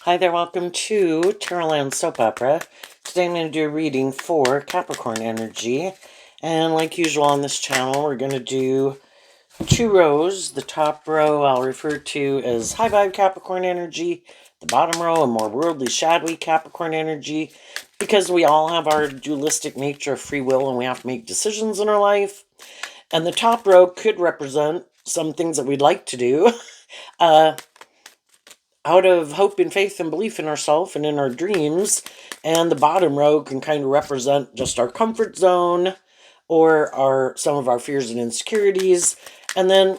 Hi there, welcome to Tarotland Soap Opera. Today I'm going to do a reading for Capricorn energy. And like usual on this channel, we're going to do two rows. The top row I'll refer to as high vibe Capricorn energy. The bottom row, a more worldly, shadowy Capricorn energy. Because we all have our dualistic nature of free will and we have to make decisions in our life. And the top row could represent some things that we'd like to do. Out of hope and faith and belief in ourselves and in our dreams. And the bottom row can kind of represent just our comfort zone or some of our fears and insecurities. And then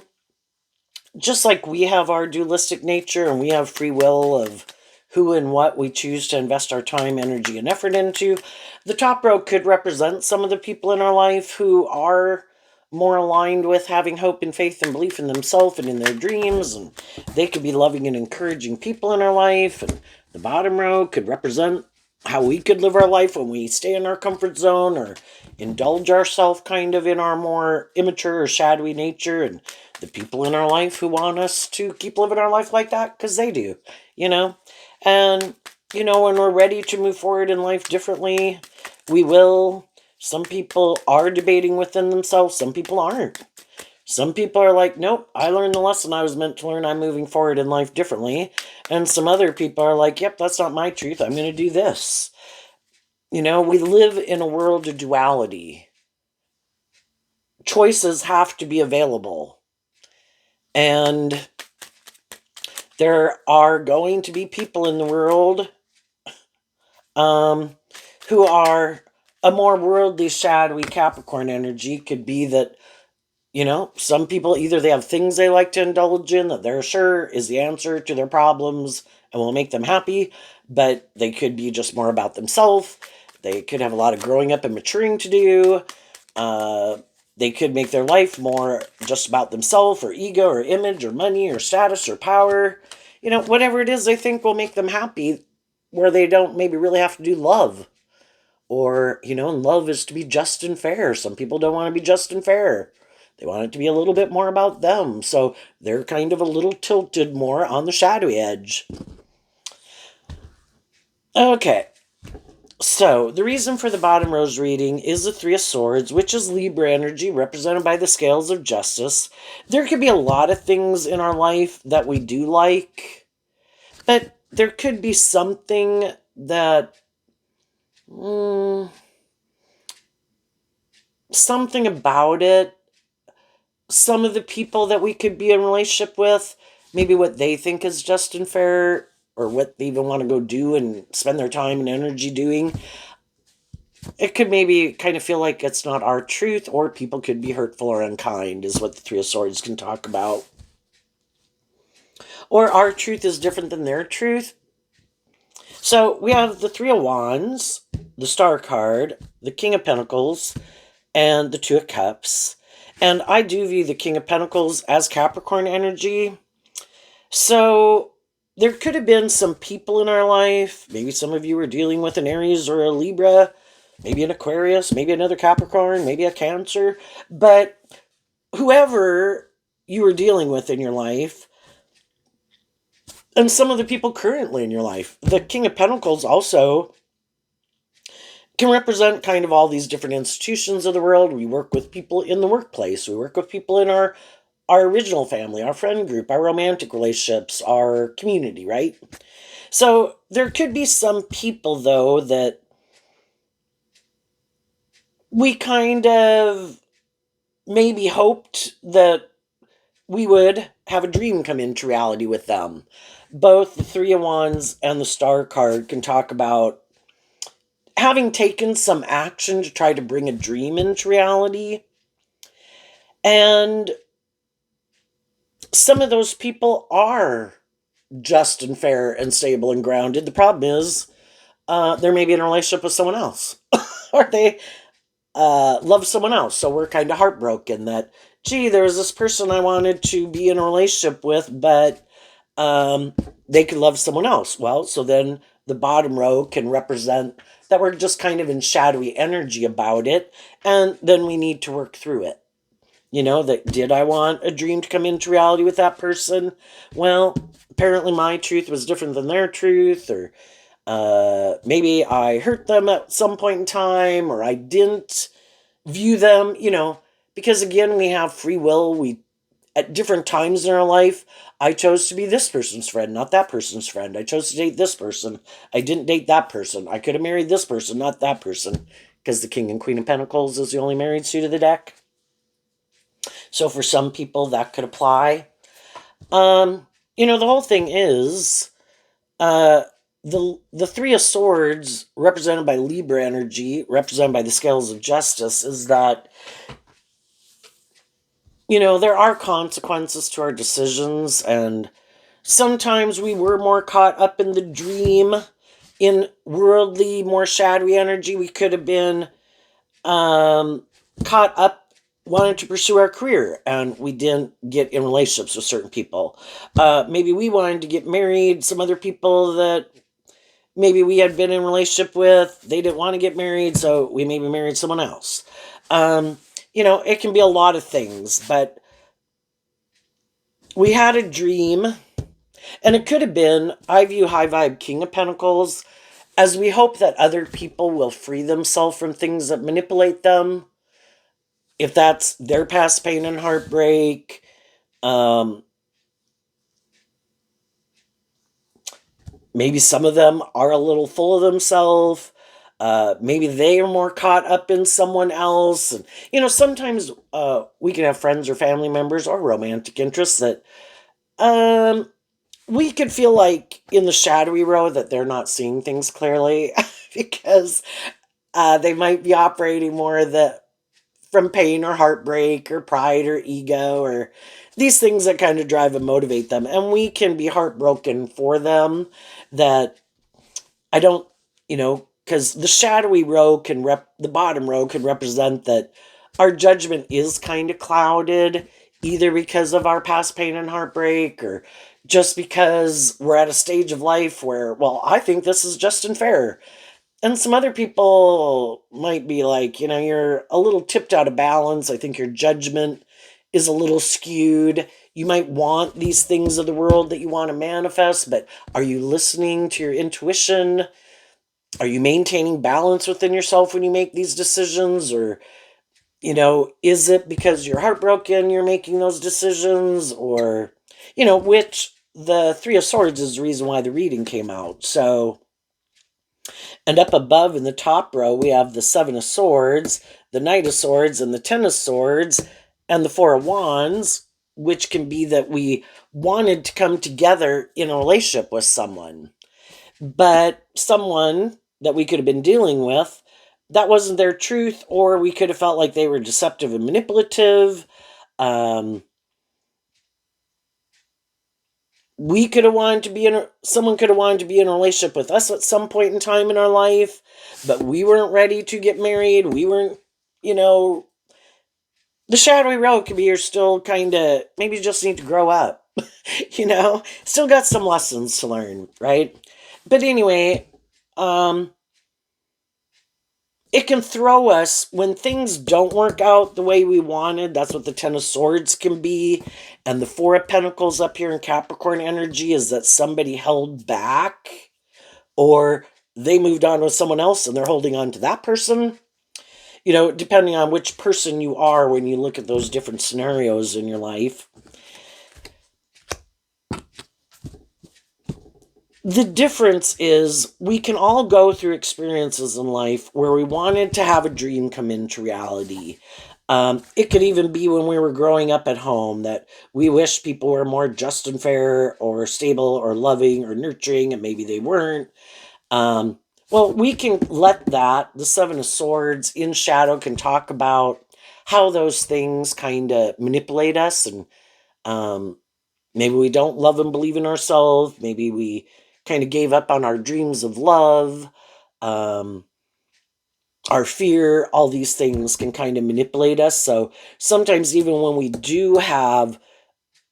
just like we have our dualistic nature and we have free will of who and what we choose to invest our time, energy, and effort into, the top row could represent some of the people in our life who are more aligned with having hope and faith and belief in themselves and in their dreams, and they could be loving and encouraging people in our life. And the bottom row could represent how we could live our life when we stay in our comfort zone or indulge ourselves kind of in our more immature or shadowy nature, and the people in our life who want us to keep living our life like that because they do, and when we're ready to move forward in life differently, we will. Some people are debating within themselves. Some people aren't. Some people are like, nope, I learned the lesson I was meant to learn. I'm moving forward in life differently. And some other people are like, yep, that's not my truth. I'm going to do this. We live in a world of duality. Choices have to be available. And there are going to be people in the world who are a more worldly, shadowy Capricorn energy. Could be that, some people, either they have things they like to indulge in that they're sure is the answer to their problems and will make them happy, but they could be just more about themselves. They could have a lot of growing up and maturing to do. They could make their life more just about themselves or ego or image or money or status or power. Whatever it is they think will make them happy, where they don't maybe really have to do love. Or, love is to be just and fair. Some people don't want to be just and fair. They want it to be a little bit more about them. So they're kind of a little tilted more on the shadowy edge. Okay. So the reason for the bottom row's reading is the Three of Swords, which is Libra energy represented by the scales of justice. There could be a lot of things in our life that we do like, but there could be something that something about it. Some of the people that we could be in a relationship with, maybe what they think is just and fair, or what they even want to go do and spend their time and energy doing, it could maybe kind of feel like it's not our truth, or people could be hurtful or unkind, is what the Three of Swords can talk about. Or our truth is different than their truth. So we have the Three of Wands, the Star card, the King of Pentacles, and the Two of Cups. And I do view the King of Pentacles as Capricorn energy. So there could have been some people in our life. Maybe some of you were dealing with an Aries or a Libra, maybe an Aquarius, maybe another Capricorn, maybe a Cancer. But whoever you were dealing with in your life, and some of the people currently in your life, the King of Pentacles also can represent kind of all these different institutions of the world. We work with people in the workplace. We work with people in our original family, our friend group, our romantic relationships, our community, right? So there could be some people, though, that we kind of maybe hoped that we would have a dream come into reality with them. Both the Three of Wands and the Star card can talk about having taken some action to try to bring a dream into reality. And some of those people are just and fair and stable and grounded. The problem is they're maybe in a relationship with someone else. Or they love someone else. So we're kind of heartbroken that, gee, there was this person I wanted to be in a relationship with, but they could love someone else. Well, so then the bottom row can represent that we're just kind of in shadowy energy about it, and then we need to work through it. That did I want a dream to come into reality with that person? Well, apparently my truth was different than their truth, or maybe I hurt them at some point in time, or I didn't view them, because again, we have free will. We At different times in our life, I chose to be this person's friend, not that person's friend. I chose to date this person. I didn't date that person. I could have married this person, not that person, because the King and Queen of Pentacles is the only married suit of the deck. So for some people, that could apply. The whole thing is, uh, the Three of Swords, represented by Libra energy, represented by the Scales of Justice, is that there are consequences to our decisions, and sometimes we were more caught up in the dream, in worldly, more shadowy energy. We could have been caught up wanting to pursue our career, and we didn't get in relationships with certain people. Maybe we wanted to get married. Some other people that maybe we had been in a relationship with, they didn't want to get married, so we maybe married someone else. It can be a lot of things, but we had a dream, and it could have been, I view High Vibe King of Pentacles as we hope that other people will free themselves from things that manipulate them. If that's their past pain and heartbreak, maybe some of them are a little full of themselves. Maybe they are more caught up in someone else. And, sometimes we can have friends or family members or romantic interests that we could feel like in the shadowy row that they're not seeing things clearly because they might be operating more from pain or heartbreak or pride or ego or these things that kind of drive and motivate them. And we can be heartbroken for them that I don't, because the shadowy row the bottom row can represent that our judgment is kind of clouded, either because of our past pain and heartbreak, or just because we're at a stage of life where, well, I think this is just and fair. And some other people might be like, you're a little tipped out of balance. I think your judgment is a little skewed. You might want these things of the world that you want to manifest, but are you listening to your intuition? Are you maintaining balance within yourself when you make these decisions? Or, is it because you're heartbroken you're making those decisions? Or, which the Three of Swords is the reason why the reading came out. So, and up above in the top row, we have the Seven of Swords, the Knight of Swords, and the Ten of Swords, and the Four of Wands, which can be that we wanted to come together in a relationship with someone. But someone that we could have been dealing with, that wasn't their truth, or we could have felt like they were deceptive and manipulative. We could have wanted to be someone could have wanted to be in a relationship with us at some point in time in our life, but we weren't ready to get married. We weren't, the shadowy road could be you're still kind of, maybe you just need to grow up, still got some lessons to learn, right? But anyway, it can throw us when things don't work out the way we wanted. That's what the Ten of Swords can be. And the Four of Pentacles up here in Capricorn energy is that somebody held back, or they moved on with someone else and they're holding on to that person. Depending on which person you are when you look at those different scenarios in your life. The difference is we can all go through experiences in life where we wanted to have a dream come into reality. It could even be when we were growing up at home that we wish people were more just and fair or stable or loving or nurturing, and maybe they weren't. Well, we can let the Seven of Swords in shadow can talk about how those things kind of manipulate us, and maybe we don't love and believe in ourselves. Maybe we kind of gave up on our dreams of love. Our fear, all these things can kind of manipulate us. So sometimes even when we do have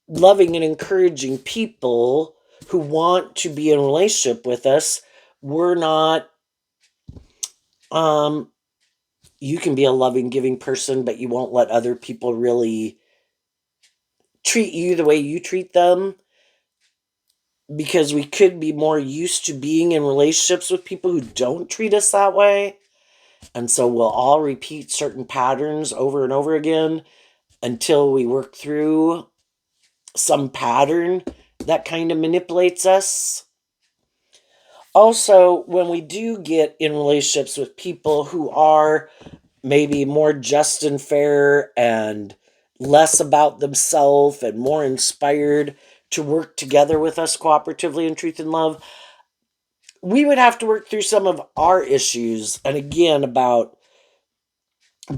loving and encouraging people who want to be in a relationship with us, we're not you can be a loving, giving person, but you won't let other people really treat you the way you treat them, because we could be more used to being in relationships with people who don't treat us that way. And so we'll all repeat certain patterns over and over again until we work through some pattern that kind of manipulates us. Also, when we do get in relationships with people who are maybe more just and fair and less about themselves and more inspired to work together with us cooperatively in truth and love, we would have to work through some of our issues. And again, about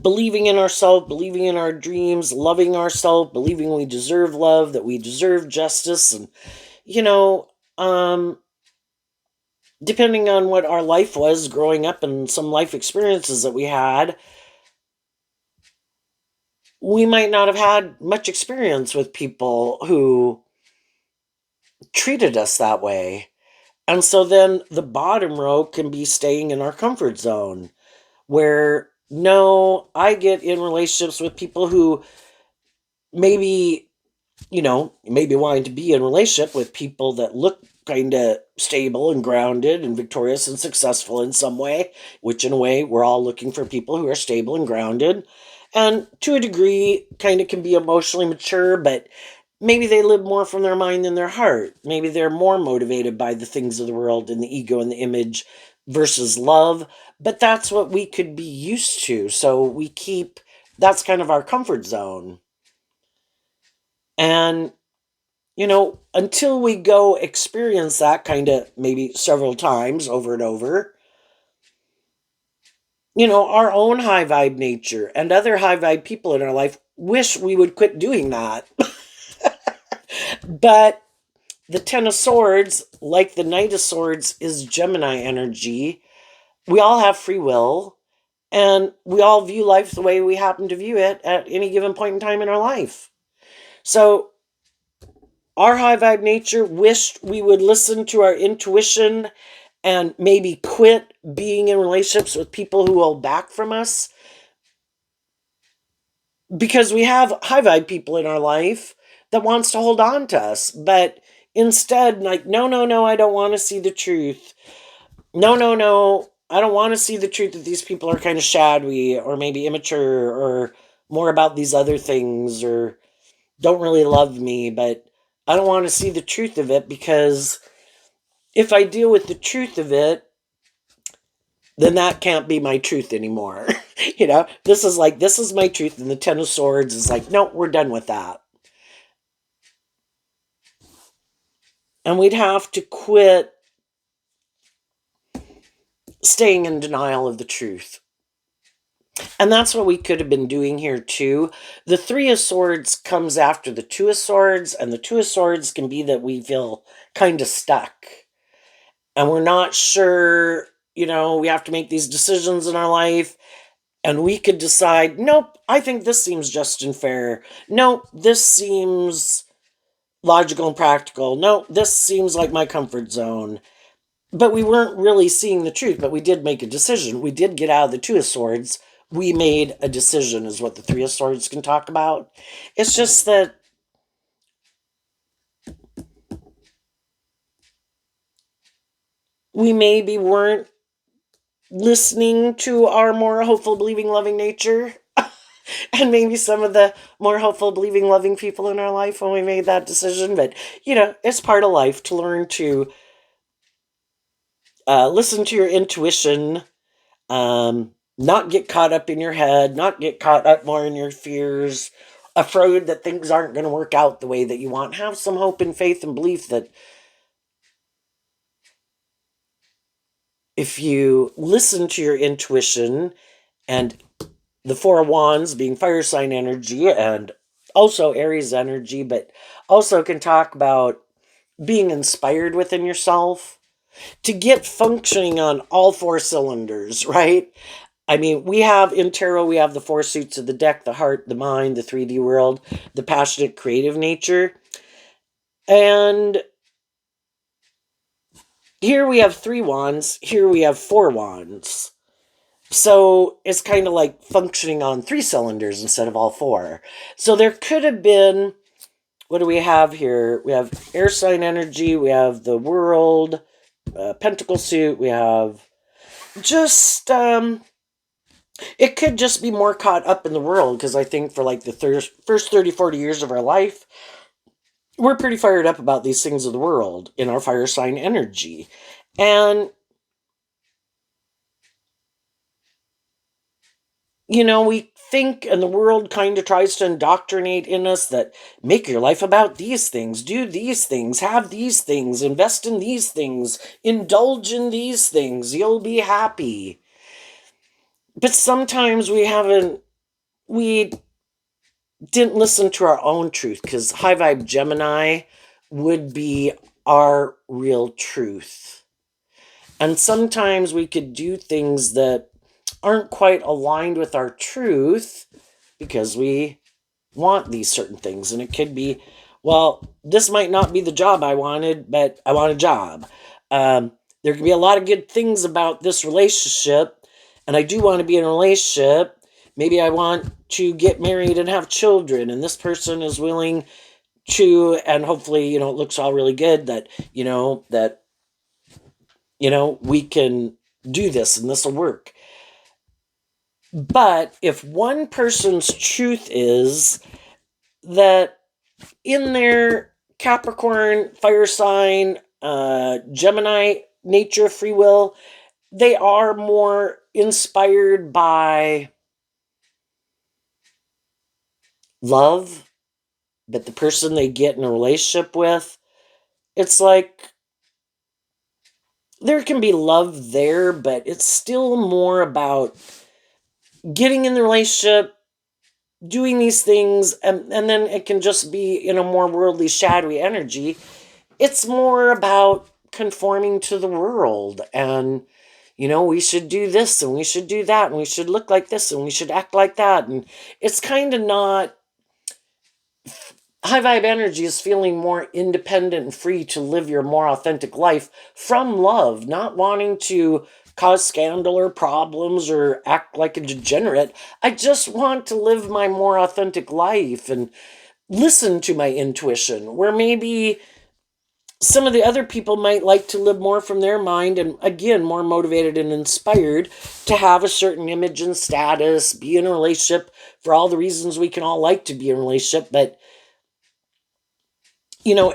believing in ourselves, believing in our dreams, loving ourselves, believing we deserve love, that we deserve justice. And, you know, depending on what our life was growing up and some life experiences that we had, we might not have had much experience with people who treated us that way. And so then the bottom row can be staying in our comfort zone, where no, I get in relationships with people who maybe, maybe wanting to be in a relationship with people that look kind of stable and grounded and victorious and successful in some way, which in a way we're all looking for people who are stable and grounded and to a degree kind of can be emotionally mature, but maybe they live more from their mind than their heart. Maybe they're more motivated by the things of the world and the ego and the image versus love. But that's what we could be used to. So that's kind of our comfort zone. And, until we go experience that kind of maybe several times over and over, our own high vibe nature and other high vibe people in our life wish we would quit doing that. But the Ten of Swords, like the Knight of Swords, is Gemini energy. We all have free will, and we all view life the way we happen to view it at any given point in time in our life. So, our high vibe nature wished we would listen to our intuition and maybe quit being in relationships with people who hold back from us, because we have high vibe people in our life that wants to hold on to us, but instead, like, no, no, no, I don't want to see the truth. No, no, no, I don't want to see the truth that these people are kind of shadowy or maybe immature or more about these other things or don't really love me. But I don't want to see the truth of it, because if I deal with the truth of it, then that can't be my truth anymore. This is my truth. And the Ten of Swords is like, no, we're done with that. And we'd have to quit staying in denial of the truth. And that's what we could have been doing here too. The Three of Swords comes after the Two of Swords, and the Two of Swords can be that we feel kind of stuck. And we're not sure, we have to make these decisions in our life. And we could decide, nope, I think this seems just and fair. Nope, this seems logical and practical. Nope, this seems like my comfort zone. But we weren't really seeing the truth, but we did make a decision. We did get out of the Two of Swords. We made a decision, is what the Three of Swords can talk about. It's just that we maybe weren't listening to our more hopeful, believing, loving nature. And maybe some of the more hopeful, believing, loving people in our life when we made that decision. But, it's part of life to learn to listen to your intuition, not get caught up in your head, not get caught up more in your fears, afraid that things aren't going to work out the way that you want. Have some hope and faith and belief that if you listen to your intuition, and the Four of Wands being fire sign energy and also Aries energy, but also can talk about being inspired within yourself to get functioning on all four cylinders, right? I mean, we have in tarot, we have the four suits of the deck: the heart, the mind, the 3D world, the passionate creative nature. And here we have 3 wands, here we have 4 wands. So it's kind of like functioning on 3 cylinders instead of all 4. So there could have been, what do we have here? We have air sign energy, we have the world, pentacle suit, we have just, it could just be more caught up in the world, because I think for like the first 30, 40 years of our life, we're pretty fired up about these things of the world in our fire sign energy. And, we think, and the world kind of tries to indoctrinate in us that make your life about these things, do these things, have these things, invest in these things, indulge in these things, you'll be happy. But sometimes we didn't listen to our own truth, because high vibe Gemini would be our real truth. And sometimes we could do things that aren't quite aligned with our truth because we want these certain things. And it could be, well, this might not be the job I wanted, but I want a job. There could be a lot of good things about this relationship, and I do want to be in a relationship. Maybe I want to get married and have children, and this person is willing to, and hopefully, it looks all really good that we can do this and this will work. But if one person's truth is that in their Capricorn, fire sign, Gemini nature, free will, they are more inspired by love, but the person they get in a relationship with, it's like there can be love there, but it's still more about getting in the relationship, doing these things, and then it can just be in a more worldly, shadowy energy. It's more about conforming to the world, and we should do this and we should do that and we should look like this and we should act like that. And it's kind of not, high vibe energy is feeling more independent and free to live your more authentic life from love, not wanting to cause scandal or problems or act like a degenerate. I just want to live my more authentic life and listen to my intuition, where maybe some of the other people might like to live more from their mind, and again, more motivated and inspired to have a certain image and status, be in a relationship for all the reasons we can all like to be in a relationship. But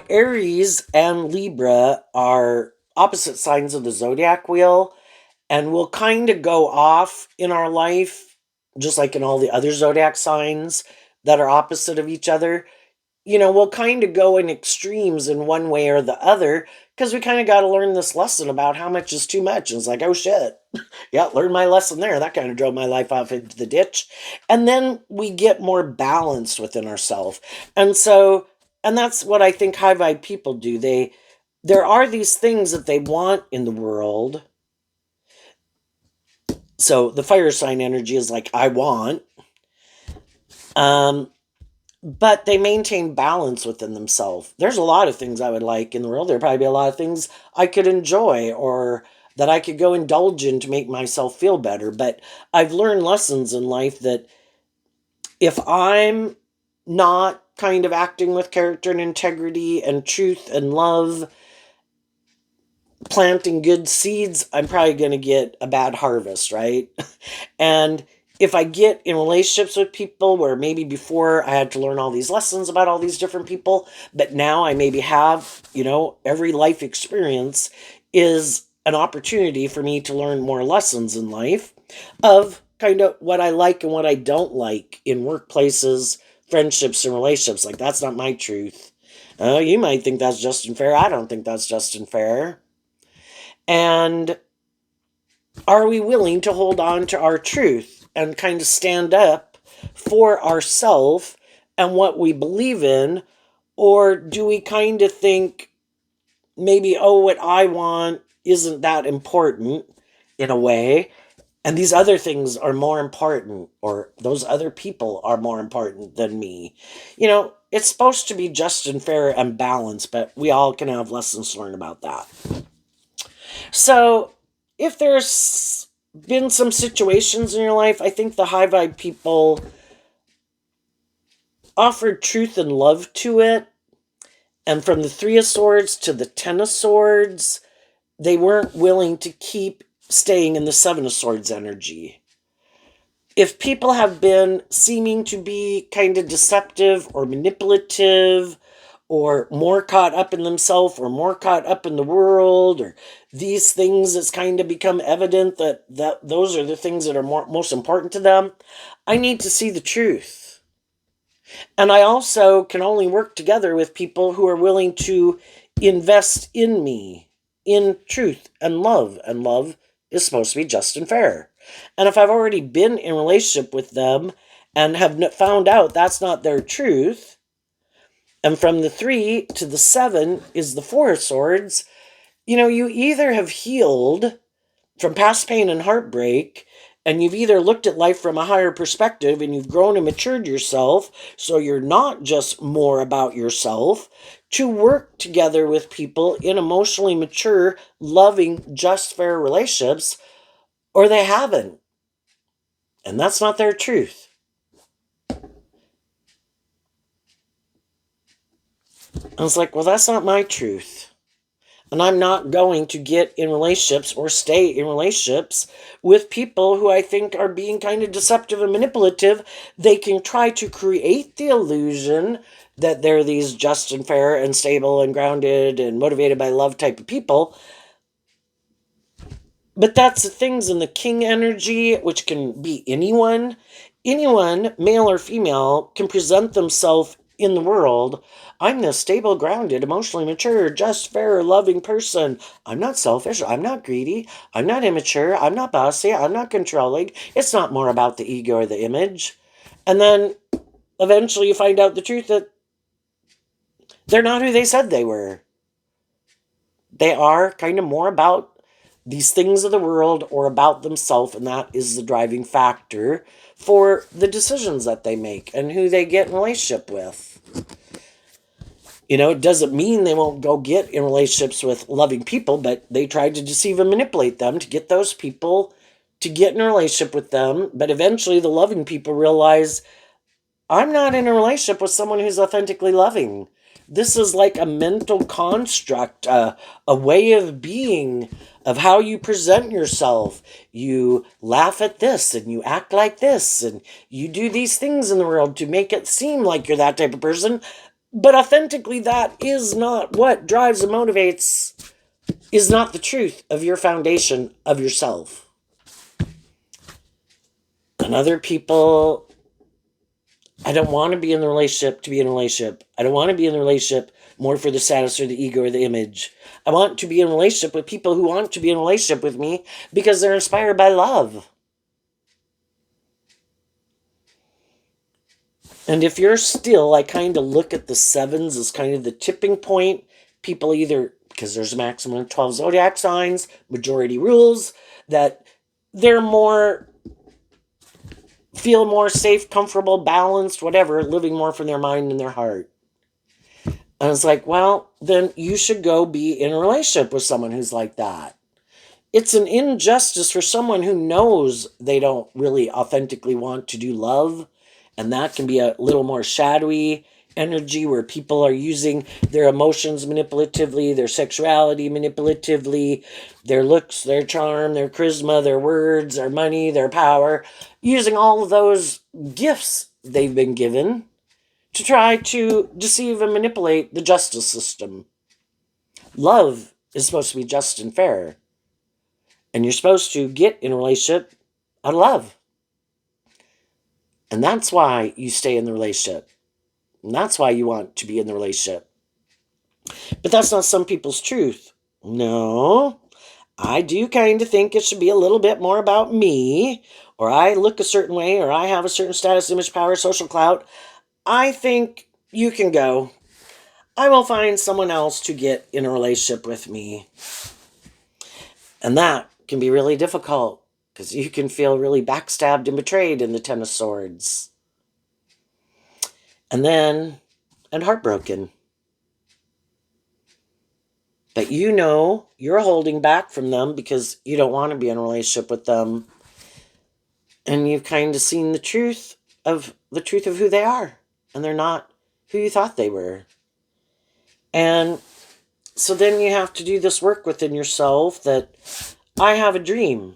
Aries and Libra are opposite signs of the zodiac wheel, and will kind of go off in our life, just like in all the other zodiac signs that are opposite of each other. We'll kind of go in extremes in one way or the other, because we kind of got to learn this lesson about how much is too much. And it's like, oh shit, yeah, learn my lesson there. That kind of drove my life off into the ditch. And then we get more balanced within ourselves. And that's what I think high vibe people do. There are these things that they want in the world. So the fire sign energy is like, I want. But they maintain balance within themselves. There's a lot of things I would like in the world. There'd probably be a lot of things I could enjoy or that I could go indulge in to make myself feel better. But I've learned lessons in life that if I'm not kind of acting with character and integrity and truth and love, planting good seeds, I'm probably going to get a bad harvest, right? And if I get in relationships with people where maybe before I had to learn all these lessons about all these different people, but now I maybe have, every life experience is an opportunity for me to learn more lessons in life of kind of what I like and what I don't like in workplaces, friendships, and relationships. Like, that's not my truth. You might think that's just and fair. I don't think that's just and fair. And are we willing to hold on to our truth and kind of stand up for ourselves and what we believe in? Or do we kind of think maybe, oh, what I want isn't that important in a way, and these other things are more important, or those other people are more important than me? It's supposed to be just and fair and balanced, but we all can have lessons learned about that. So if there's been some situations in your life. I think the high vibe people offered truth and love to it. And from the Three of Swords to the Ten of Swords, they weren't willing to keep staying in the Seven of Swords energy. If people have been seeming to be kind of deceptive or manipulative or more caught up in themselves or more caught up in the world or these things, it's kind of become evident that those are the things that are most important to them, I need to see the truth. And I also can only work together with people who are willing to invest in me, in truth and love. And love is supposed to be just and fair. And if I've already been in a relationship with them and have found out that's not their truth, and from the 3 to the 7 is the 4 of Swords, you either have healed from past pain and heartbreak, and you've either looked at life from a higher perspective and you've grown and matured yourself, so you're not just more about yourself, to work together with people in emotionally mature, loving, just, fair relationships, or they haven't. And that's not their truth. I was like, well, that's not my truth. And I'm not going to get in relationships or stay in relationships with people who I think are being kind of deceptive and manipulative. They can try to create the illusion that they're these just and fair and stable and grounded and motivated by love type of people. But that's the things in the king energy, which can be anyone. Anyone, male or female, can present themselves in the world. I'm this stable, grounded, emotionally mature, just, fair, loving person. I'm not selfish. I'm not greedy. I'm not immature. I'm not bossy. I'm not controlling. It's not more about the ego or the image. And then eventually you find out the truth that they're not who they said they were. They are kind of more about these things of the world or about themselves, and that is the driving factor for the decisions that they make and who they get in relationship with. It doesn't mean they won't go get in relationships with loving people, but they try to deceive and manipulate them to get those people to get in a relationship with them. But eventually the loving people realize, I'm not in a relationship with someone who's authentically loving. This is like a mental construct, a way of being, of how you present yourself. You laugh at this and you act like this and you do these things in the world to make it seem like you're that type of person. But authentically, that is not what drives and motivates, is not the truth of your foundation of yourself. And other people, I don't want to be in the relationship to be in a relationship. I don't want to be in the relationship more for the status or the ego or the image. I want to be in a relationship with people who want to be in a relationship with me because they're inspired by love. And if you're still, I kind of look at the 7s as kind of the tipping point. People either, because there's a maximum of 12 zodiac signs, majority rules, that they're feel more safe, comfortable, balanced, whatever, living more from their mind and their heart. And it's like, well, then you should go be in a relationship with someone who's like that. It's an injustice for someone who knows they don't really authentically want to do love. And that can be a little more shadowy energy where people are using their emotions manipulatively, their sexuality manipulatively, their looks, their charm, their charisma, their words, their money, their power, using all of those gifts they've been given to try to deceive and manipulate the justice system. Love is supposed to be just and fair. And you're supposed to get in a relationship out of love. And that's why you stay in the relationship. And that's why you want to be in the relationship. But that's not some people's truth. No, I do kind of think it should be a little bit more about me, or I look a certain way, or I have a certain status, image, power, social clout. I think you can go. I will find someone else to get in a relationship with me. And that can be really difficult because you can feel really backstabbed and betrayed in the Ten of Swords. And heartbroken. But you know you're holding back from them because you don't want to be in a relationship with them. And you've kind of seen the truth of who they are. And they're not who you thought they were. And so then you have to do this work within yourself that I have a dream.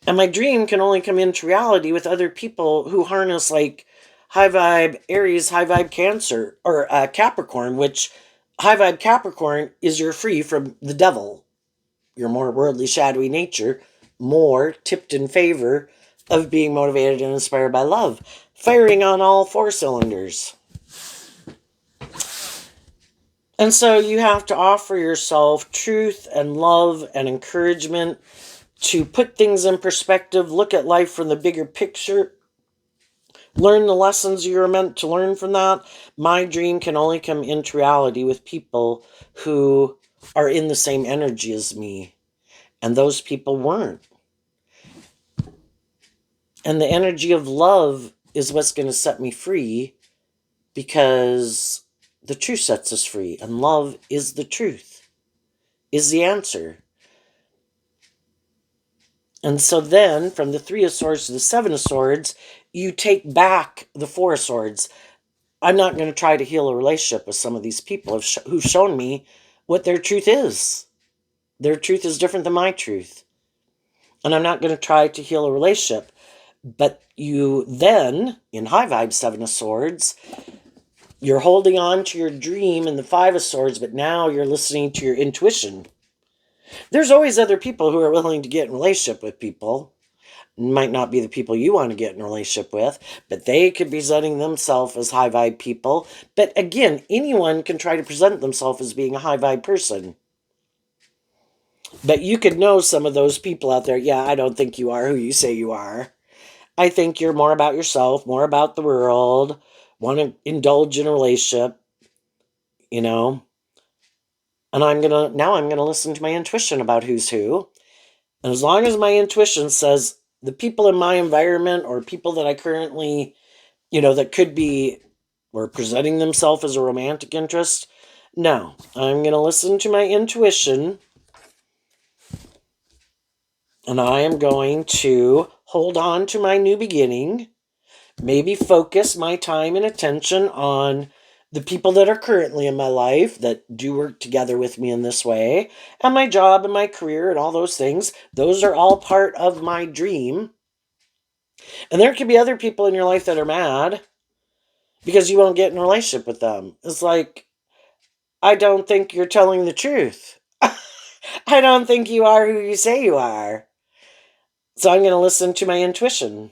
And my dream can only come into reality with other people who harness like high vibe Aries, high vibe Cancer, or Capricorn, which high vibe Capricorn is you're free from the devil. Your more worldly, shadowy nature, more tipped in favor of being motivated and inspired by love, firing on all 4 cylinders. And so you have to offer yourself truth and love and encouragement to put things in perspective, look at life from the bigger picture, learn the lessons you're meant to learn from that. My dream can only come into reality with people who are in the same energy as me. And those people weren't. And the energy of love is what's going to set me free, because the truth sets us free. And love is the truth, is the answer. And so then, from the 3 of Swords to the 7 of Swords, you take back the 4 of Swords. I'm not going to try to heal a relationship with some of these people who've shown me what their truth is. Their truth is different than my truth. And I'm not going to try to heal a relationship. But you then, in high vibe 7 of Swords, you're holding on to your dream in the 5 of Swords, but now you're listening to your intuition. There's always other people who are willing to get in a relationship with people. Might not be the people you want to get in a relationship with, but they could be presenting themselves as high vibe people. But again, anyone can try to present themselves as being a high vibe person. But you could know some of those people out there. Yeah, I don't think you are who you say you are. I think you're more about yourself, more about the world, want to indulge in a relationship, you know. And I'm going to listen to my intuition about who's who. And as long as my intuition says the people in my environment or people that I currently, that could be or presenting themselves as a romantic interest, no, I'm going to listen to my intuition, and I am going to hold on to my new beginning, maybe focus my time and attention on the people that are currently in my life that do work together with me in this way, and my job and my career and all those things. Those are all part of my dream. And there could be other people in your life that are mad because you won't get in a relationship with them. It's like, I don't think you're telling the truth. I don't think you are who you say you are. So I'm going to listen to my intuition.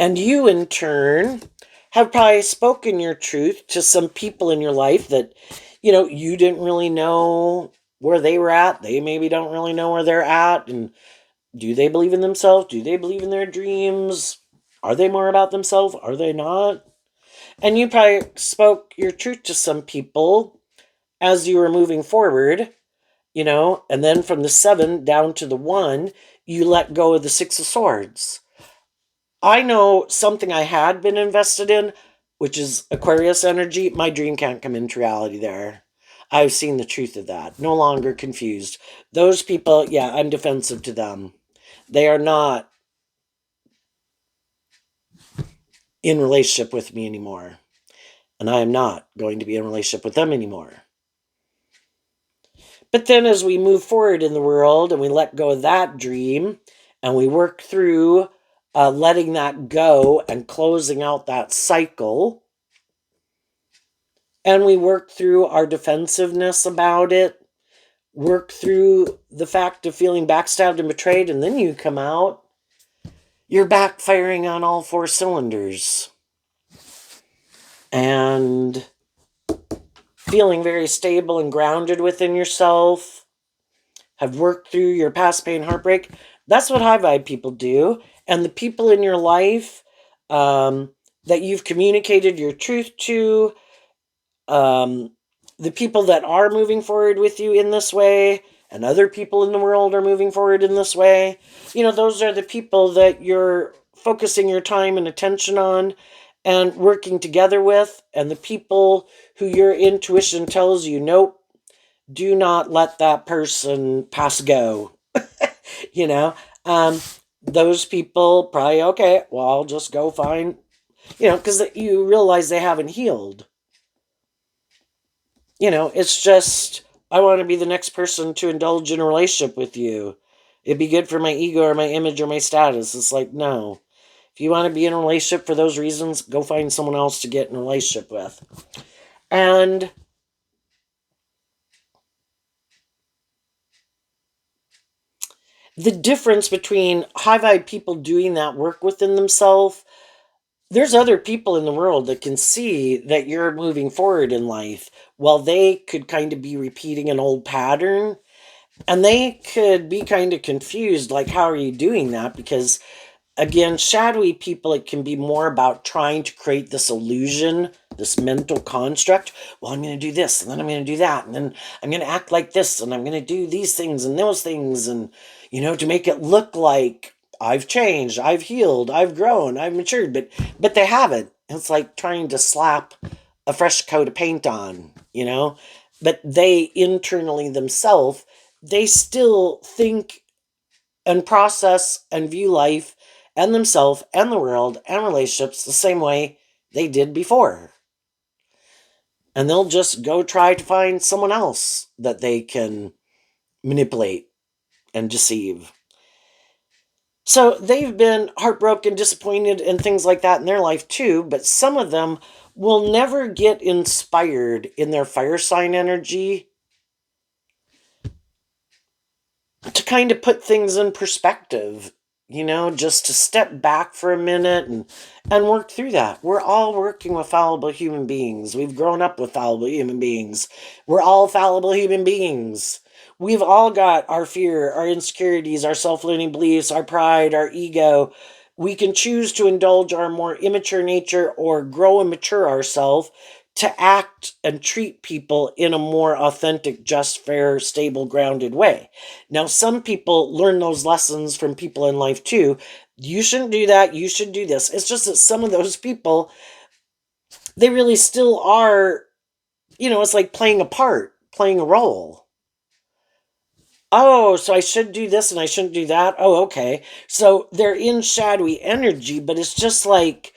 And you, in turn, have probably spoken your truth to some people in your life that, you didn't really know where they were at. They maybe don't really know where they're at. And do they believe in themselves? Do they believe in their dreams? Are they more about themselves? Are they not? And you probably spoke your truth to some people as you were moving forward, and then from the 7 down to the 1, you let go of the 6 of Swords. I know something I had been invested in, which is Aquarius energy. My dream can't come into reality there. I've seen the truth of that. No longer confused. Those people, yeah, I'm defensive to them. They are not in relationship with me anymore. And I am not going to be in relationship with them anymore. But then as we move forward in the world and we let go of that dream and we work through letting that go and closing out that cycle, and we work through our defensiveness about it, work through the fact of feeling backstabbed and betrayed, and then you come out, you're back firing on all 4 cylinders. And feeling very stable and grounded within yourself, have worked through your past pain, heartbreak. That's what high vibe people do. And the people in your life that you've communicated your truth to, the people that are moving forward with you in this way, and other people in the world are moving forward in this way, those are the people that you're focusing your time and attention on. and working together with, and the people who your intuition tells you, nope, do not let that person pass go. you know, um, those people probably, okay, well, I'll just go find, because you realize they haven't healed. It's just, I want to be the next person to indulge in a relationship with you. It'd be good for my ego or my image or my status. It's like, no. If you want to be in a relationship for those reasons, go find someone else to get in a relationship with. And the difference between high vibe people doing that work within themselves, there's other people in the world that can see that you're moving forward in life while they could kind of be repeating an old pattern. And they could be kind of confused, like, how are you doing that? Because again, shadowy people, it can be more about trying to create this illusion, this mental construct. Well, I'm going to do this, and then I'm going to do that, and then I'm going to act like this, and I'm going to do these things and those things, and, to make it look like I've changed, I've healed, I've grown, I've matured, but they haven't. It's like trying to slap a fresh coat of paint on, but they internally themselves, they still think and process and view life and themselves and the world and relationships the same way they did before. And they'll just go try to find someone else that they can manipulate and deceive. So they've been heartbroken, disappointed, and things like that in their life too, but some of them will never get inspired in their fire sign energy to kind of put things in perspective, just to step back for a minute and work through that. We're all working with fallible human beings. We've grown up with fallible human beings. We're all fallible human beings. We've all got our fear, our insecurities, our self-limiting beliefs, our pride, our ego. We can choose to indulge our more immature nature or grow and mature ourselves to act and treat people in a more authentic, just, fair, stable, grounded way. Now, some people learn those lessons from people in life too. You shouldn't do that. You should do this. It's just that some of those people, they really still are, it's like playing a part, playing a role. Oh, so I should do this and I shouldn't do that. Oh, okay. So they're in shadowy energy, but it's just like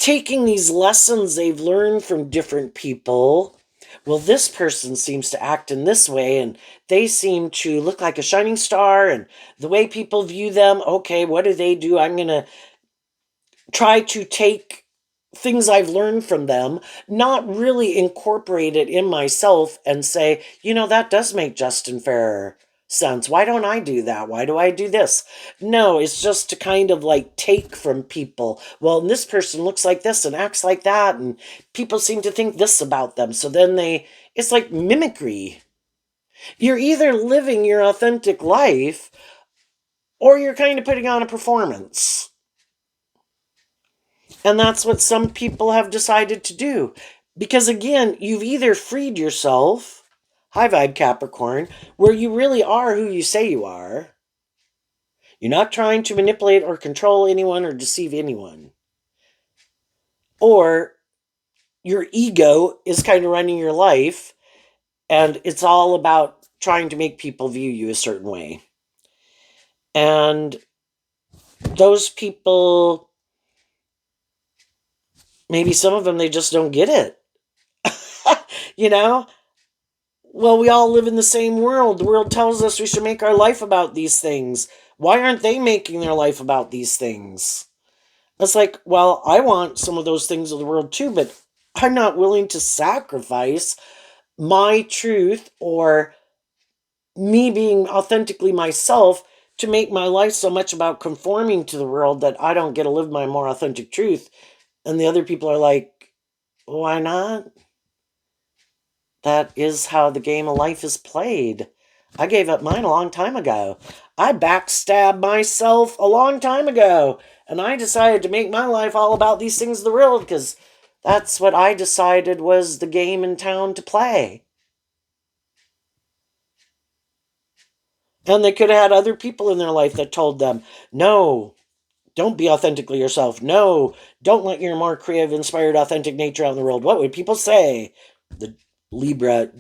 taking these lessons they've learned from different people. Well, this person seems to act in this way, and they seem to look like a shining star, and the way people view them, okay, what do they do? I'm going to try to take things I've learned from them, not really incorporate it in myself and say, that does make just and fair sense. Why don't I do that? Why do I do this? No, it's just to kind of like take from people. Well, and this person looks like this and acts like that, and people seem to think this about them. So then it's like mimicry. You're either living your authentic life or you're kind of putting on a performance. And that's what some people have decided to do. Because again, you've either freed yourself, high vibe Capricorn, where you really are who you say you are. You're not trying to manipulate or control anyone or deceive anyone. Or your ego is kind of running your life and it's all about trying to make people view you a certain way. And those people, maybe some of them, they just don't get it. Well, we all live in the same world. The world tells us we should make our life about these things. Why aren't they making their life about these things? It's like, well, I want some of those things of the world too, but I'm not willing to sacrifice my truth or me being authentically myself to make my life so much about conforming to the world that I don't get to live my more authentic truth. And the other people are like, why not? That is how the game of life is played. I gave up mine a long time ago. I backstabbed myself a long time ago. And I decided to make my life all about these things of the world because that's what I decided was the game in town to play. And they could have had other people in their life that told them, no, don't be authentically yourself. No, don't let your more creative, inspired, authentic nature out in the world. What would people say? The Libra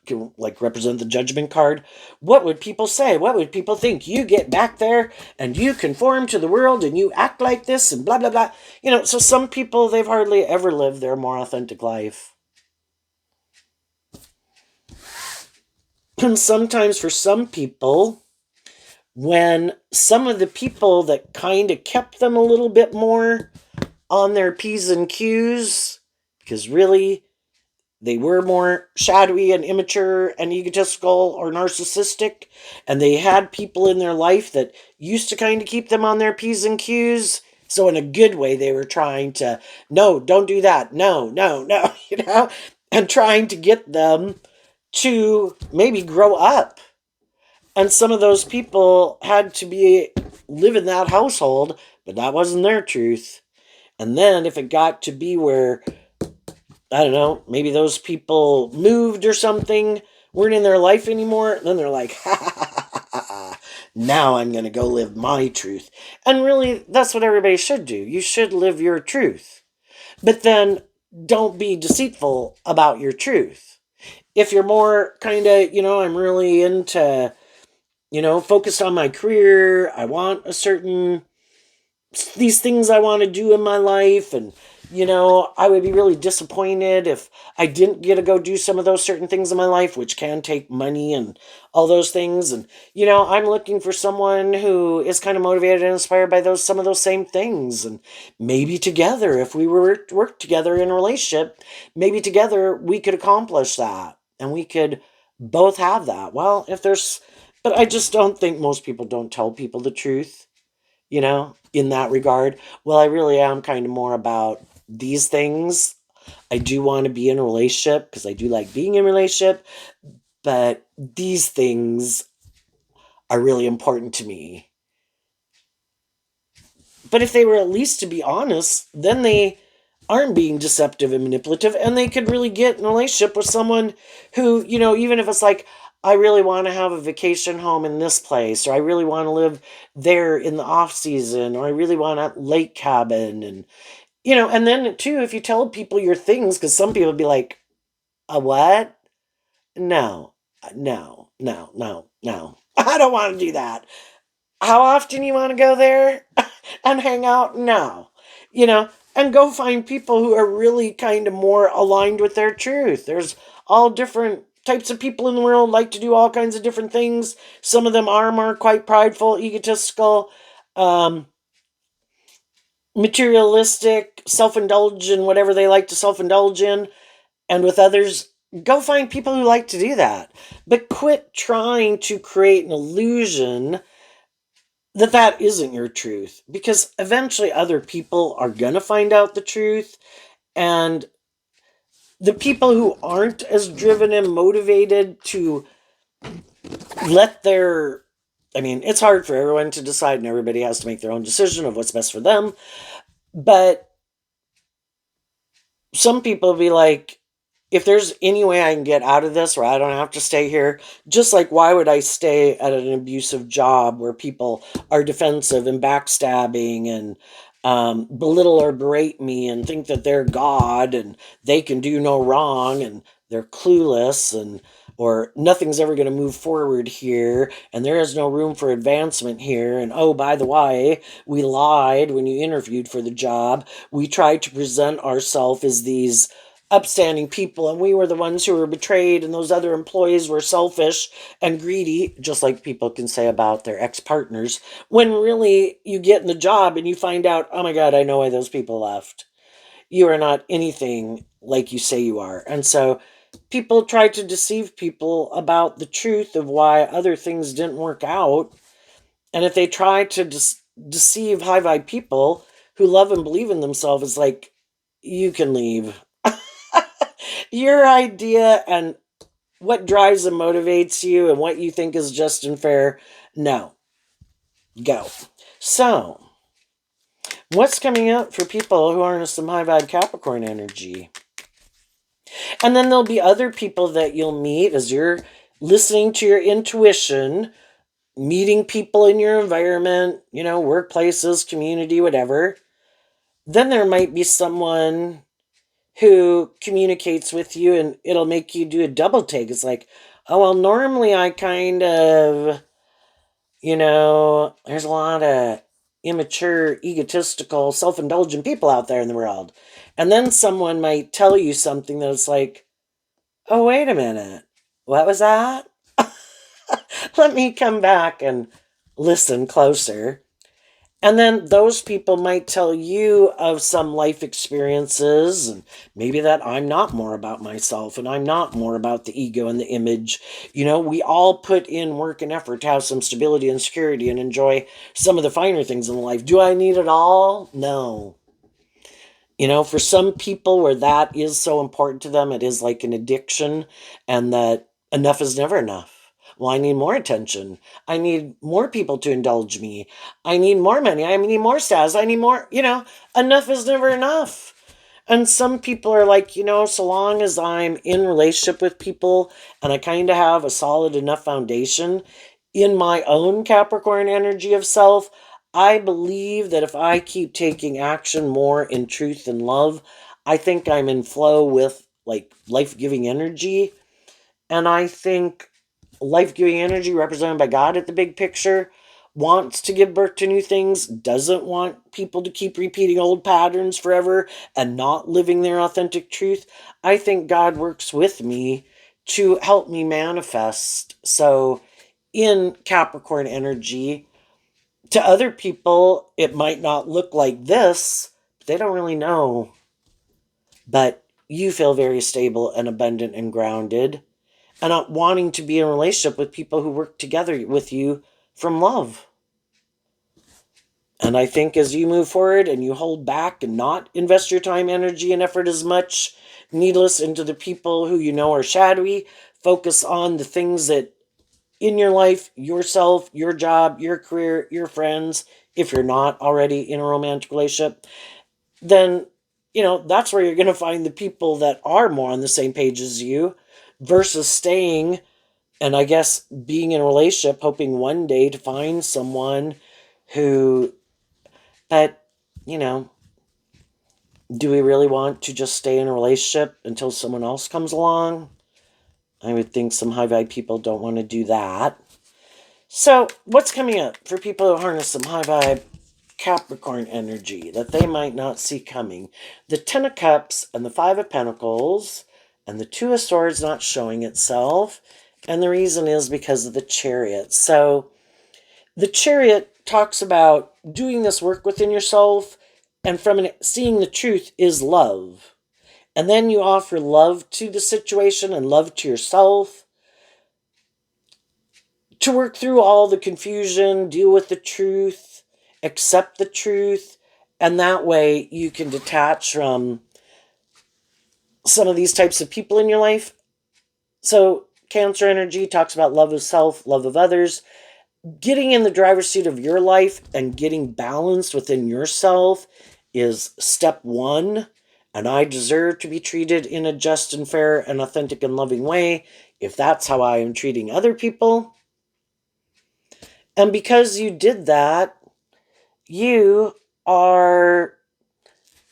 can like represent the judgment card. What would people say? What would people think? You get back there and you conform to the world and you act like this and blah, blah, blah. So some people, they've hardly ever lived their more authentic life. And sometimes for some people, when some of the people that kind of kept them a little bit more on their P's and Q's, because really they were more shadowy and immature and egotistical or narcissistic, and they had people in their life that used to kind of keep them on their P's and Q's. So in a good way, they were trying to, no, don't do that. No, no, no, and trying to get them to maybe grow up. And some of those people had to live in that household, but that wasn't their truth. And then if it got to be where, I don't know, maybe those people moved or something, weren't in their life anymore, then they're like, ha ha ha ha ha, ha. Now I'm going to go live my truth. And really, that's what everybody should do. You should live your truth. But then don't be deceitful about your truth. If you're more kind of, I'm really into, focused on my career, I want these things I want to do in my life, and I would be really disappointed if I didn't get to go do some of those certain things in my life, which can take money and all those things. And I'm looking for someone who is kind of motivated and inspired by some of those same things. And maybe together, if we were to work together in a relationship, maybe together we could accomplish that and we could both have that. Well, but I just don't think most people don't tell people the truth, in that regard. Well, I really am kind of more about these things. I do want to be in a relationship because I do like being in a relationship, but these things are really important to me. But if they were at least to be honest, then they aren't being deceptive and manipulative, and they could really get in a relationship with someone who, even if it's like, I really want to have a vacation home in this place, or I really want to live there in the off season, or I really want a lake cabin. And, and then too, if you tell people your things, because some people be like, a what? No, no, no, no, no. I don't want to do that. How often you want to go there and hang out? No, and go find people who are really kind of more aligned with their truth. There's all different types of people in the world, like to do all kinds of different things. Some of them are more quite prideful, egotistical, materialistic, self-indulgent, whatever they like to self-indulge in. And with others, go find people who like to do that. But quit trying to create an illusion that isn't your truth, because eventually other people are going to find out the truth. And the people who aren't as driven and motivated to it's hard for everyone to decide, and everybody has to make their own decision of what's best for them. But some people be like, if there's any way I can get out of this where I don't have to stay here, just like, why would I stay at an abusive job where people are defensive and backstabbing and belittle or berate me and think that they're God and they can do no wrong and they're clueless, or nothing's ever going to move forward here, and there is no room for advancement here. And oh, by the way, we lied when you interviewed for the job. We tried to present ourselves as these upstanding people, and we were the ones who were betrayed, and those other employees were selfish and greedy, just like people can say about their ex-partners, when really you get in the job and you find out, oh my God, I know why those people left. You are not anything like you say you are. And so people try to deceive people about the truth of why other things didn't work out. And if they try to deceive high vibe people who love and believe in themselves, it's like, you can leave. Your idea and what drives and motivates you and what you think is just and fair, no. Go. So, what's coming up for people who are in some high vibe Capricorn energy? And then there'll be other people that you'll meet as you're listening to your intuition, meeting people in your environment, workplaces, community, whatever, then there might be someone who communicates with you and it'll make you do a double take. It's like, oh, well, normally I kind of, there's a lot of immature, egotistical, self indulgent people out there in the world. And then someone might tell you something that's like, oh, wait a minute. What was that? Let me come back and listen closer. And then those people might tell you of some life experiences, and maybe that I'm not more about myself and I'm not more about the ego and the image. We all put in work and effort to have some stability and security and enjoy some of the finer things in life. Do I need it all? No. For some people where that is so important to them, it is like an addiction, and that enough is never enough. Well, I need more attention. I need more people to indulge me. I need more money. I need more status. I need more, enough is never enough. And some people are like, so long as I'm in relationship with people and I kind of have a solid enough foundation in my own Capricorn energy of self, I believe that if I keep taking action more in truth and love, I think I'm in flow with like life-giving energy. And I think life-giving energy represented by God at the big picture wants to give birth to new things, doesn't want people to keep repeating old patterns forever and not living their authentic truth. I think God works with me to help me manifest. So in Capricorn energy, to other people, it might not look like this. They don't really know. But you feel very stable and abundant and grounded, and not wanting to be in a relationship with people who work together with you from love. And I think as you move forward and you hold back and not invest your time, energy, and effort as much needless into the people who you know are shadowy, focus on the things that in your life, yourself, your job, your career, your friends, if you're not already in a romantic relationship, then, that's where you're going to find the people that are more on the same page as you versus staying and I guess being in a relationship, hoping one day to find someone who, but, you know, do we really want to just stay in a relationship until someone else comes along? I would think some high vibe people don't want to do that. So, what's coming up for people who harness some high vibe Capricorn energy that they might not see coming? The Ten of Cups and the Five of Pentacles and the Two of Swords not showing itself. And the reason is because of the Chariot. So, the Chariot talks about doing this work within yourself, and from seeing the truth is love. And then you offer love to the situation and love to yourself to work through all the confusion, deal with the truth, accept the truth, and that way you can detach from some of these types of people in your life. So, Cancer energy talks about love of self, love of others, getting in the driver's seat of your life and getting balanced within yourself is step one. And I deserve to be treated in a just and fair and authentic and loving way if that's how I am treating other people. And because you did that, you are,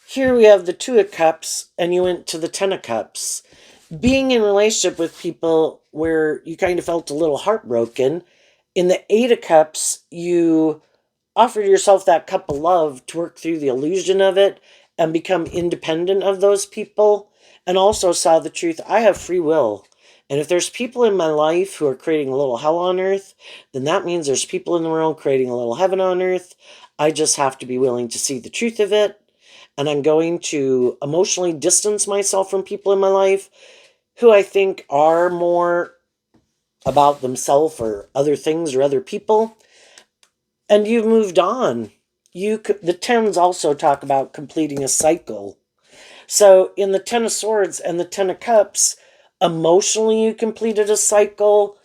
here we have the Two of Cups and you went to the Ten of Cups. Being in a relationship with people where you kind of felt a little heartbroken, in the Eight of Cups, you offered yourself that cup of love to work through the illusion of it and become independent of those people, and also saw the truth. I have free will. And if there's people in my life who are creating a little hell on earth, then that means there's people in the world creating a little heaven on earth. I just have to be willing to see the truth of it. And I'm going to emotionally distance myself from people in my life who I think are more about themselves or other things or other people. And you've moved on. The tens also talk about completing a cycle. So in the Ten of Swords and the Ten of Cups, emotionally you completed a cycle.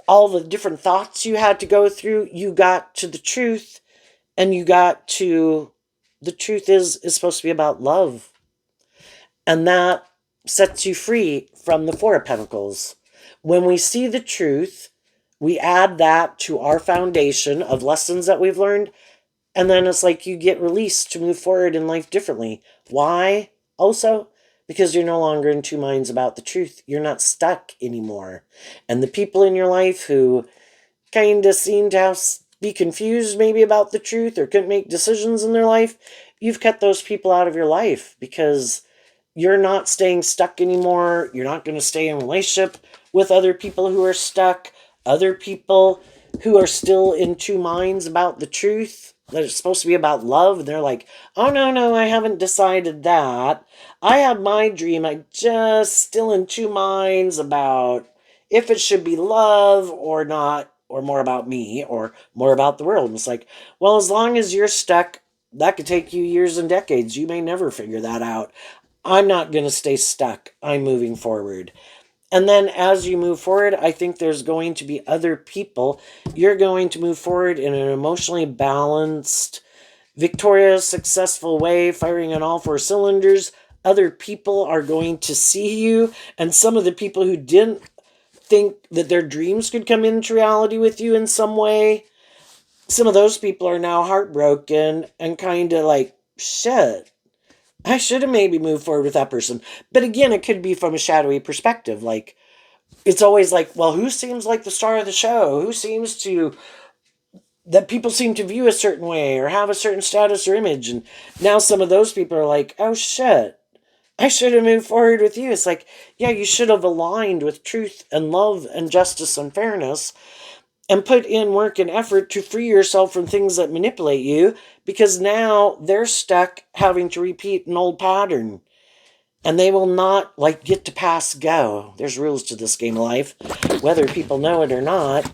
All the different thoughts you had to go through, you got to the truth, and you got to the truth is supposed to be about love. And that sets you free from the Four of Pentacles. When we see the truth, We add that to our foundation of lessons that we've learned, and then it's like you get released to move forward in life differently. Why? Also, because you're no longer in two minds about the truth. You're not stuck anymore. And the people in your life who kind of seem to be confused maybe about the truth or couldn't make decisions in their life, you've cut those people out of your life because you're not staying stuck anymore. You're not going to stay in relationship with other people who are stuck, other people who are still in two minds about the truth that it's supposed to be about love. And they're like, oh, no, I haven't decided that. I have my dream. I just still in two minds about if it should be love or not, or more about me or more about the world. And it's like, well, as long as you're stuck, that could take you years and decades. You may never figure that out. I'm not going to stay stuck. I'm moving forward. And then as you move forward, I think there's going to be other people. You're going to move forward in an emotionally balanced, victorious, successful way, firing on all four cylinders. Other people are going to see you. And some of the people who didn't think that their dreams could come into reality with you in some way, some of those people are now heartbroken and kind of like, shit, I should have maybe moved forward with that person. But again, it could be from a shadowy perspective. Like, it's always like, well, who seems like the star of the show? Who seems to, that people seem to view a certain way or have a certain status or image? And now some of those people are like, oh shit, I should have moved forward with you. It's like, yeah, you should have aligned with truth and love and justice and fairness and put in work and effort to free yourself from things that manipulate you, because now they're stuck having to repeat an old pattern and they will not like get to pass go. There's rules to this game of life, whether people know it or not.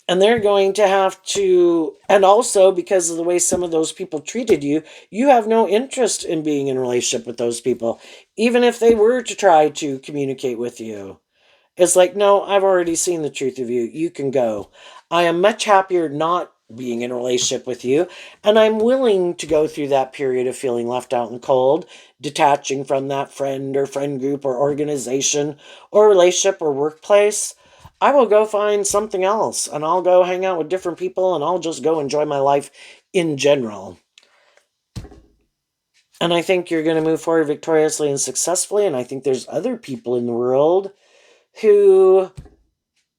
And they're going to have to, and also because of the way some of those people treated you, you have no interest in being in a relationship with those people, even if they were to try to communicate with you. It's like, no, I've already seen the truth of you. You can go. I am much happier not being in a relationship with you, and I'm willing to go through that period of feeling left out in the cold, detaching from that friend or friend group or organization or relationship or workplace. I will go find something else, and I'll go hang out with different people, and I'll just go enjoy my life in general. And I think you're going to move forward victoriously and successfully, and I think there's other people in the world who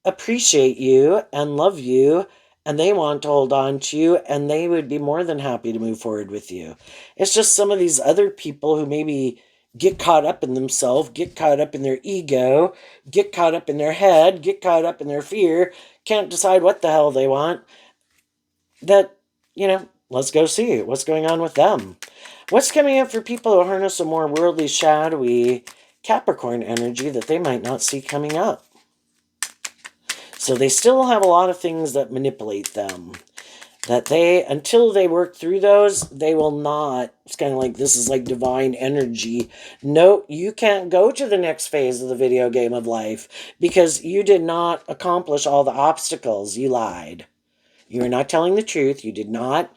appreciate you and love you, and they want to hold on to you, and they would be more than happy to move forward with you. It's just some of these other people who maybe get caught up in themselves, get caught up in their ego, get caught up in their head, get caught up in their fear, can't decide what the hell they want, that, let's go see what's going on with them. What's coming up for people who harness a more worldly, shadowy Capricorn energy that they might not see coming up? So they still have a lot of things that manipulate them. That until they work through those, they will not. It's kind of like this is like divine energy. No, you can't go to the next phase of the video game of life because you did not accomplish all the obstacles. You lied. You are not telling the truth. You did not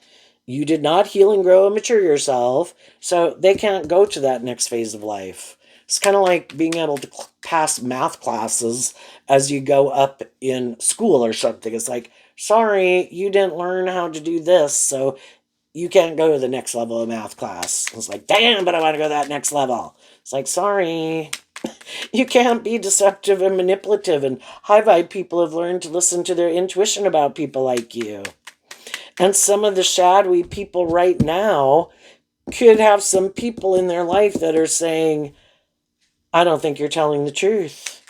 heal and grow and mature yourself. So they can't go to that next phase of life. It's kind of like being able to pass math classes as you go up in school or something. It's like, sorry, you didn't learn how to do this, so you can't go to the next level of math class. It's like, damn, but I want to go to that next level. It's like, sorry. You can't be deceptive and manipulative, and high vibe people have learned to listen to their intuition about people like you. And some of the shadowy people right now could have some people in their life that are saying, I don't think you're telling the truth.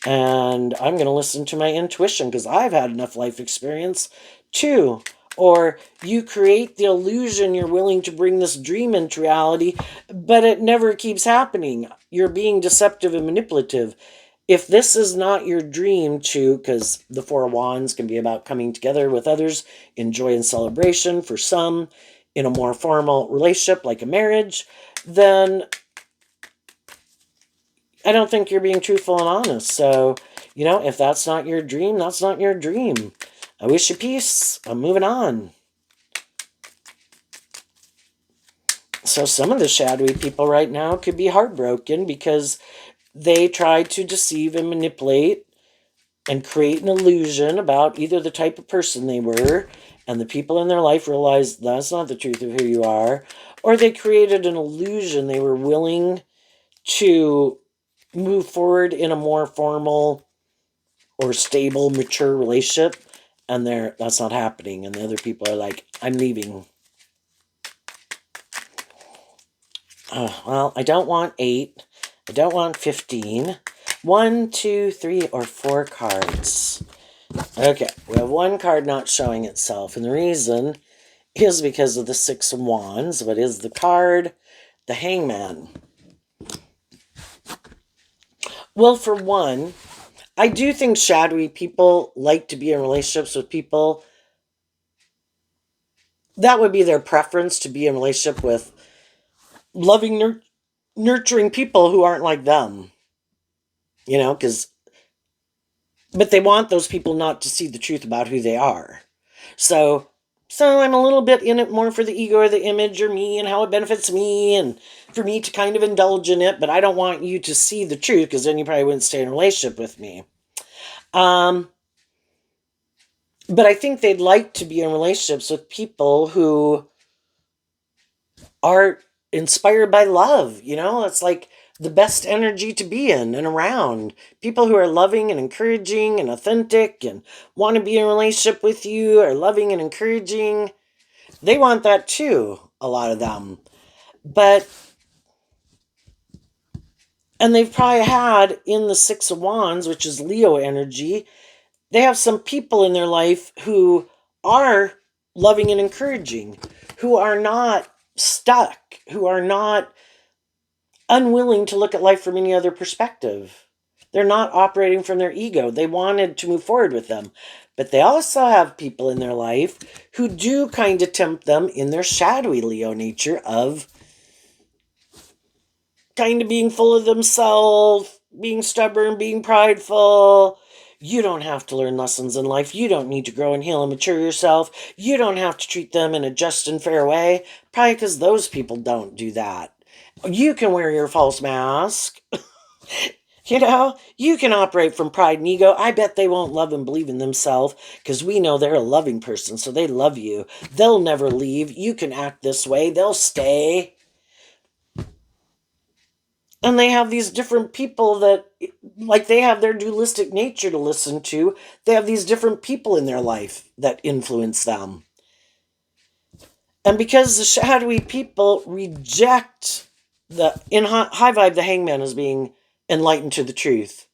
And I'm going to listen to my intuition because I've had enough life experience too. Or you create the illusion you're willing to bring this dream into reality, but it never keeps happening. You're being deceptive and manipulative. If this is not your dream too, because the Four of Wands can be about coming together with others in joy and celebration, for some in a more formal relationship like a marriage, then I don't think you're being truthful and honest. So, if that's not your dream, that's not your dream. I wish you peace. I'm moving on. So some of the shadowy people right now could be heartbroken because they tried to deceive and manipulate and create an illusion about either the type of person they were, and the people in their life realized that's not the truth of who you are, or they created an illusion they were willing to move forward in a more formal or stable, mature relationship, and that's not happening, and the other people are like, I'm leaving. Well, I don't want 8. I don't want 15. 1, 2, 3, or 4 cards. Okay, we have one card not showing itself, and the reason is because of the 6 of Wands. What is the card? The Hangman. Well, for one, I do think shadowy people like to be in relationships with people. That would be their preference, to be in a relationship with loving, nurturing people who aren't like them. But they want those people not to see the truth about who they are. So, so I'm a little bit in it more for the ego or the image or me and how it benefits me and for me to kind of indulge in it, but I don't want you to see the truth because then you probably wouldn't stay in a relationship with me. But I think they'd like to be in relationships with people who are inspired by love. It's like the best energy to be in and around. People who are loving and encouraging and authentic and want to be in a relationship with you, are loving and encouraging. They want that too, a lot of them. And they've probably had in the 6 of Wands, which is Leo energy, they have some people in their life who are loving and encouraging, who are not stuck, who are not unwilling to look at life from any other perspective. They're not operating from their ego. They wanted to move forward with them. But they also have people in their life who do kind of tempt them in their shadowy Leo nature of kind of being full of themselves, being stubborn, being prideful. You don't have to learn lessons in life. You don't need to grow and heal and mature yourself. You don't have to treat them in a just and fair way. Probably because those people don't do that. You can wear your false mask. You can operate from pride and ego. I bet they won't love and believe in themselves because we know they're a loving person, so they love you. They'll never leave. You can act this way. They'll stay. And they have these different people that, like, they have their dualistic nature to listen to. They have these different people in their life that influence them. And because the shadowy people reject in high vibe, the Hangman is being enlightened to the truth.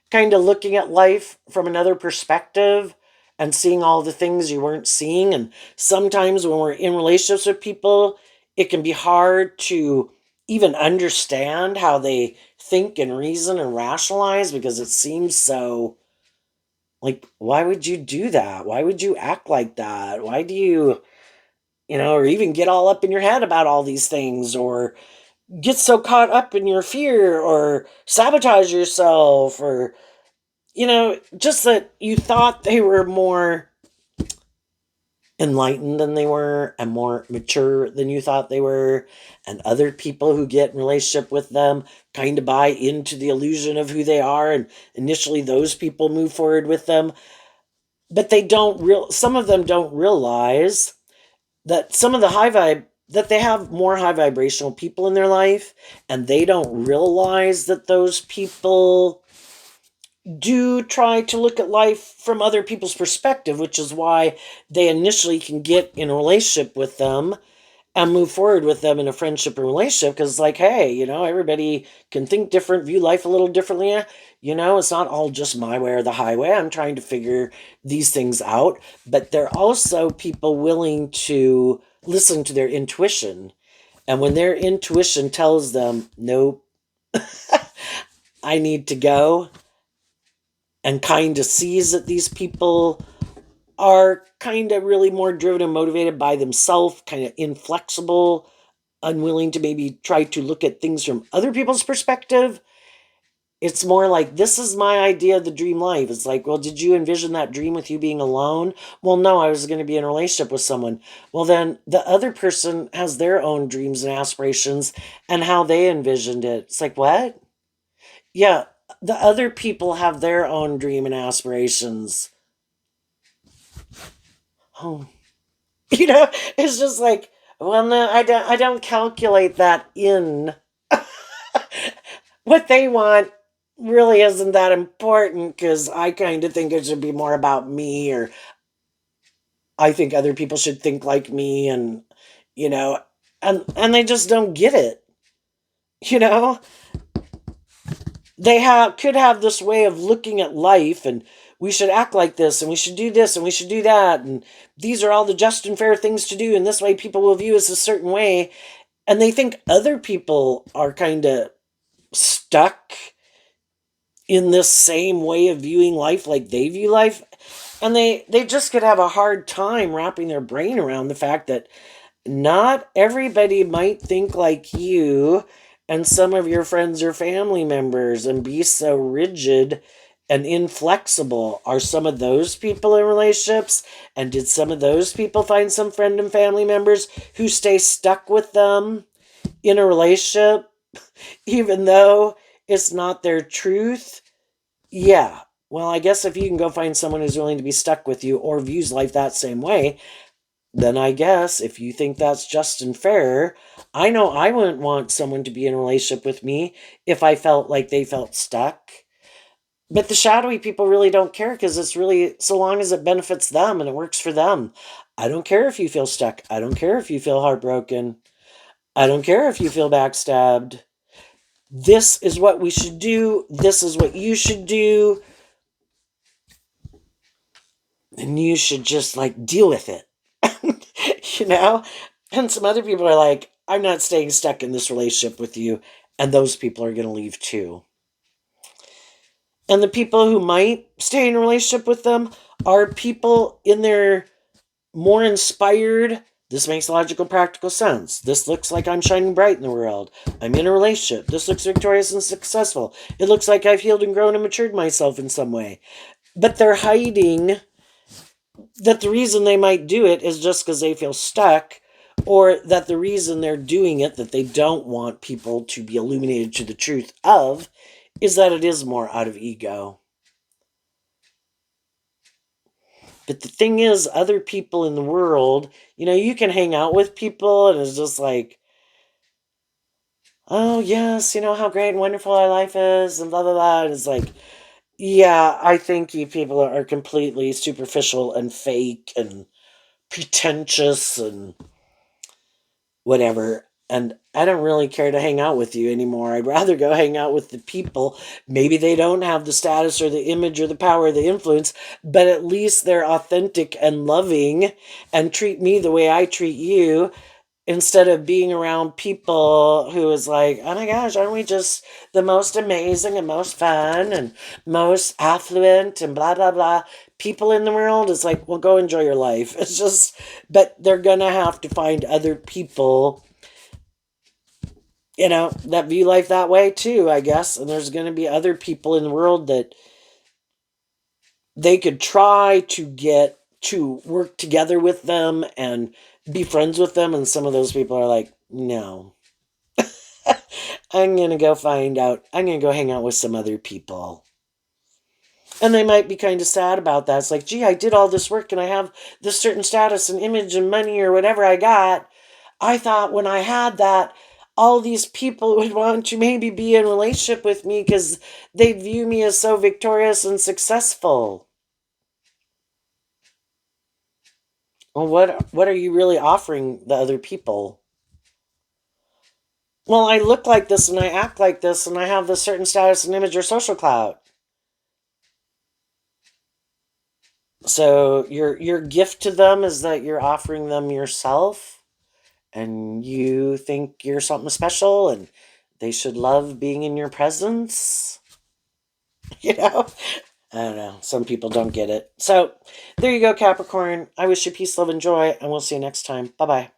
Kind of looking at life from another perspective and seeing all the things you weren't seeing. And sometimes when we're in relationships with people, it can be hard to even understand how they think and reason and rationalize because it seems so like, why would you do that? Why would you act like that? Why do you, or even get all up in your head about all these things, or get so caught up in your fear, or sabotage yourself, or just that you thought they were more enlightened than they were and more mature than you thought they were, and other people who get in relationship with them kind of buy into the illusion of who they are, and initially those people move forward with them, but some of them don't realize that some of the high vibe that they have more high vibrational people in their life, and they don't realize that those people do try to look at life from other people's perspective, which is why they initially can get in a relationship with them and move forward with them in a friendship or relationship, because like, hey, everybody can think different, view life a little differently. It's not all just my way or the highway. I'm trying to figure these things out. But they're also people willing to listen to their intuition. And when their intuition tells them, nope, I need to go, and kind of sees that these people are kind of really more driven and motivated by themselves, kind of inflexible, unwilling to maybe try to look at things from other people's perspective. It's more like, this is my idea of the dream life. It's like, well, did you envision that dream with you being alone? Well, no, I was going to be in a relationship with someone. Well, then the other person has their own dreams and aspirations and how they envisioned it. It's like, what? Yeah, the other people have their own dream and aspirations. Oh, it's just like, well, no, I don't calculate that in. What they want really isn't that important because I kind of think it should be more about me, or I think other people should think like me, and you know, and they just don't get it. You know, they could have this way of looking at life, and we should act like this, and we should do this, and we should do that, and these are all the just and fair things to do, and this way people will view us a certain way, and they think other people are kind of stuck in this same way of viewing life like they view life, and they just could have a hard time wrapping their brain around the fact that not everybody might think like you and some of your friends or family members and be so rigid and inflexible. Are some of those people in relationships? And did some of those people find some friend and family members who stay stuck with them in a relationship, even though it's not their truth? Yeah. Well, I guess if you can go find someone who's willing to be stuck with you or views life that same way, then I guess if you think that's just and fair, I know I wouldn't want someone to be in a relationship with me if I felt like they felt stuck. But the shadowy people really don't care because it's really, so long as it benefits them and it works for them. I don't care if you feel stuck. I don't care if you feel heartbroken. I don't care if you feel backstabbed. This is what we should do. This is what you should do. And you should just like deal with it. you know? And some other people are like, I'm not staying stuck in this relationship with you. And those people are going to leave too. And the people who might stay in a relationship with them are people in their more inspired. This makes logical, practical sense. This looks like I'm shining bright in the world. I'm in a relationship. This looks victorious and successful. It looks like I've healed and grown and matured myself in some way. But they're hiding that the reason they might do it is just because they feel stuck, or that the reason they're doing it, that they don't want people to be illuminated to the truth of, is that it is more out of ego. But the thing is, other people in the world, you can hang out with people and it's just like, oh, yes, how great and wonderful our life is, and blah, blah, blah. And it's like, yeah, I think you people are completely superficial and fake and pretentious and whatever. And I don't really care to hang out with you anymore. I'd rather go hang out with the people. Maybe they don't have the status or the image or the power or the influence, but at least they're authentic and loving and treat me the way I treat you, instead of being around people who is like, oh my gosh, aren't we just the most amazing and most fun and most affluent and blah, blah, blah. People in the world is like, well, go enjoy your life. It's just, but they're going to have to find other people, that view life that way too, I guess. And there's going to be other people in the world that they could try to get to work together with them and be friends with them. And some of those people are like, no, I'm going to go find out. I'm going to go hang out with some other people. And they might be kind of sad about that. It's like, gee, I did all this work and I have this certain status and image and money or whatever I got. I thought when I had that, all these people would want to maybe be in a relationship with me because they view me as so victorious and successful. Well, what are you really offering the other people? Well, I look like this and I act like this and I have this certain status and image or social clout. So your gift to them is that you're offering them yourself, and you think you're something special and they should love being in your presence. you know? I don't know. Some people don't get it. So there you go, Capricorn. I wish you peace, love, and joy, and we'll see you next time. Bye-bye.